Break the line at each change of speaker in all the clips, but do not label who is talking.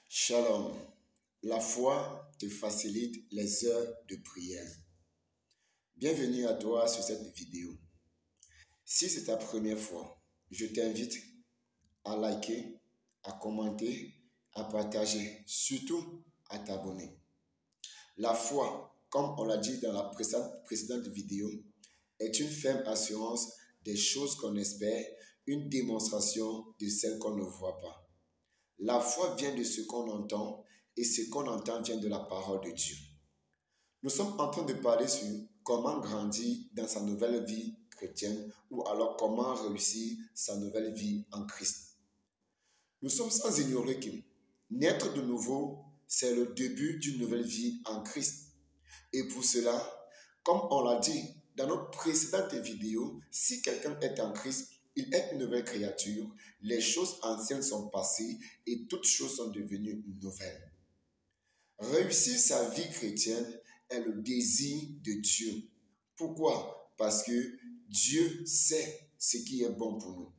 Shalom. La foi te facilite les heures de prière. Bienvenue à toi sur cette vidéo. Si c'est ta première fois, je t'invite à liker, à commenter, à partager, surtout à t'abonner. La foi, comme on l'a dit dans la précédente vidéo, est une ferme assurance des choses qu'on espère, une démonstration de celles qu'on ne voit pas. La foi vient de ce qu'on entend et ce qu'on entend vient de la parole de Dieu. Nous sommes en train de parler sur comment grandir dans sa nouvelle vie chrétienne ou alors comment réussir sa nouvelle vie en Christ. Nous sommes sans ignorer que naître de nouveau, c'est le début d'une nouvelle vie en Christ. Et pour cela, comme on l'a dit dans notre précédente vidéo, si quelqu'un est en Christ, il est une nouvelle créature, les choses anciennes sont passées et toutes choses sont devenues nouvelles. Réussir sa vie chrétienne est le désir de Dieu. Pourquoi? Parce que Dieu sait ce qui est bon pour nous.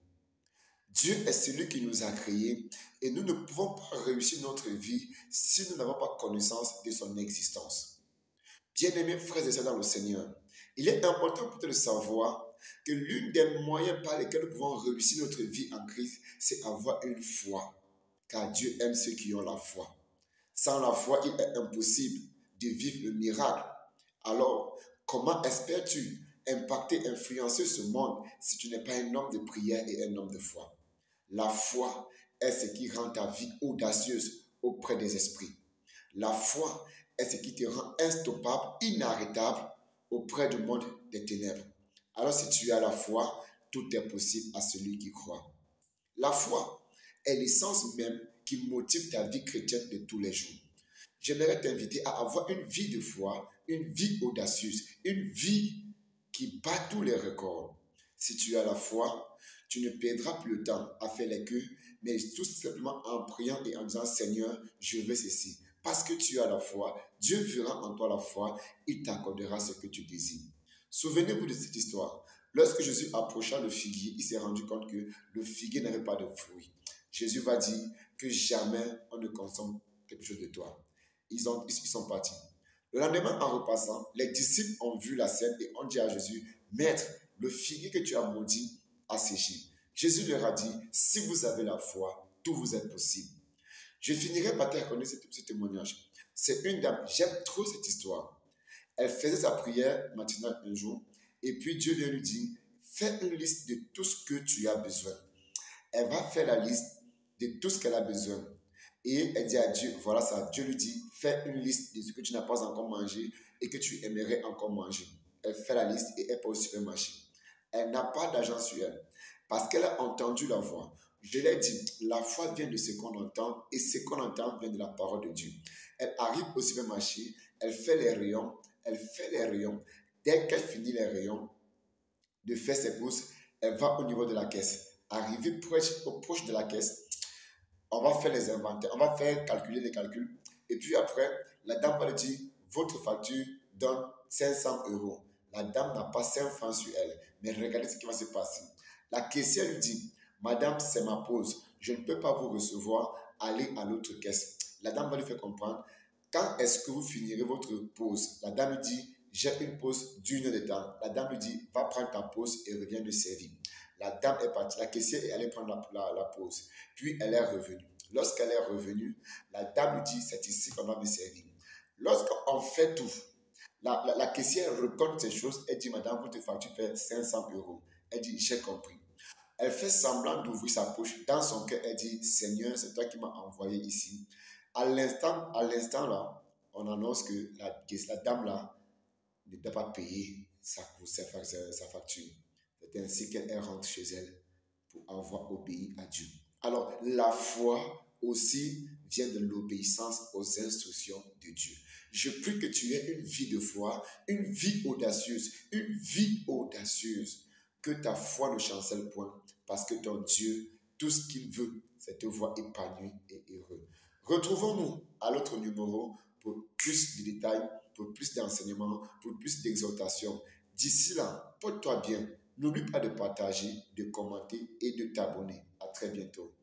Dieu est celui qui nous a créés et nous ne pouvons pas réussir notre vie si nous n'avons pas connaissance de son existence. Bien-aimés frères et sœurs dans le Seigneur, il est important pour toi de savoir que l'un des moyens par lesquels nous pouvons réussir notre vie en Christ, c'est avoir une foi. Car Dieu aime ceux qui ont la foi. Sans la foi, il est impossible de vivre le miracle. Alors, comment espères-tu impacter, influencer ce monde si tu n'es pas un homme de prière et un homme de foi? La foi est ce qui rend ta vie audacieuse auprès des esprits. La foi est ce qui te rend instoppable, inarrêtable auprès du monde des ténèbres. Alors si tu as la foi, tout est possible à celui qui croit. La foi est l'essence même qui motive ta vie chrétienne de tous les jours. J'aimerais t'inviter à avoir une vie de foi, une vie audacieuse, une vie qui bat tous les records. Si tu as la foi, tu ne perdras plus le temps à faire les queues, mais tout simplement en priant et en disant « Seigneur, je veux ceci ». Parce que tu as la foi, Dieu verra en toi la foi, il t'accordera ce que tu désires. Souvenez-vous de cette histoire. Lorsque Jésus approcha le figuier, il s'est rendu compte que le figuier n'avait pas de fruits. Jésus va dire que jamais on ne consomme quelque chose de toi. Ils sont partis. Le lendemain, en repassant, les disciples ont vu la scène et ont dit à Jésus, « Maître, le figuier que tu as maudit a séché. » Jésus leur a dit, « Si vous avez la foi, tout vous est possible. » Je finirai par te raconter ce témoignage. C'est une dame, j'aime trop cette histoire. Elle faisait sa prière matinale un jour et puis Dieu vient lui dire, fais une liste de tout ce que tu as besoin. Elle va faire la liste de tout ce qu'elle a besoin. Et elle dit à Dieu, voilà ça, Dieu lui dit, fais une liste de ce que tu n'as pas encore mangé et que tu aimerais encore manger. Elle fait la liste et elle part au supermarché. Elle n'a pas d'argent sur elle parce qu'elle a entendu la voix. Je l'ai dit, la foi vient de ce qu'on entend et ce qu'on entend vient de la parole de Dieu. Elle arrive au supermarché, elle fait les rayons. Dès qu'elle finit les rayons, de faire ses courses, elle va au niveau de la caisse. Arrivée proche de la caisse, on va faire les inventaires, on va faire calculer les calculs. Et puis après, la dame va lui dire, votre facture donne 500 €. La dame n'a pas 5 francs sur elle. Mais regardez ce qui va se passer. La caissière lui dit, madame, c'est ma pause. Je ne peux pas vous recevoir. Allez à l'autre caisse. La dame va lui faire comprendre, quand est-ce que vous finirez votre pause? La dame lui dit, j'ai une pause d'1 heure de temps. La dame lui dit, va prendre ta pause et reviens le servir. La dame est partie. La caissière est allée prendre la pause. Puis elle est revenue. Lorsqu'elle est revenue, la dame lui dit, c'est ici qu'on va me servir. Lorsqu'on fait tout, la caissière reconnaît ces choses. Elle dit, madame, votre facture fait 500 €. Elle dit, j'ai compris. Elle fait semblant d'ouvrir sa poche. Dans son cœur, elle dit, Seigneur, c'est toi qui m'as envoyé ici. À l'instant là, on annonce que la dame là ne doit pas payer sa facture. C'est ainsi qu'elle rentre chez elle pour avoir obéi à Dieu. Alors, la foi aussi vient de l'obéissance aux instructions de Dieu. Je prie que tu aies une vie de foi, une vie audacieuse, que ta foi ne chancelle point, parce que ton Dieu, tout ce qu'il veut, c'est te voir épanoui et heureux. Retrouvons-nous à l'autre numéro pour plus de détails, pour plus d'enseignements, pour plus d'exhortations. D'ici là, porte-toi bien. N'oublie pas de partager, de commenter et de t'abonner. À très bientôt.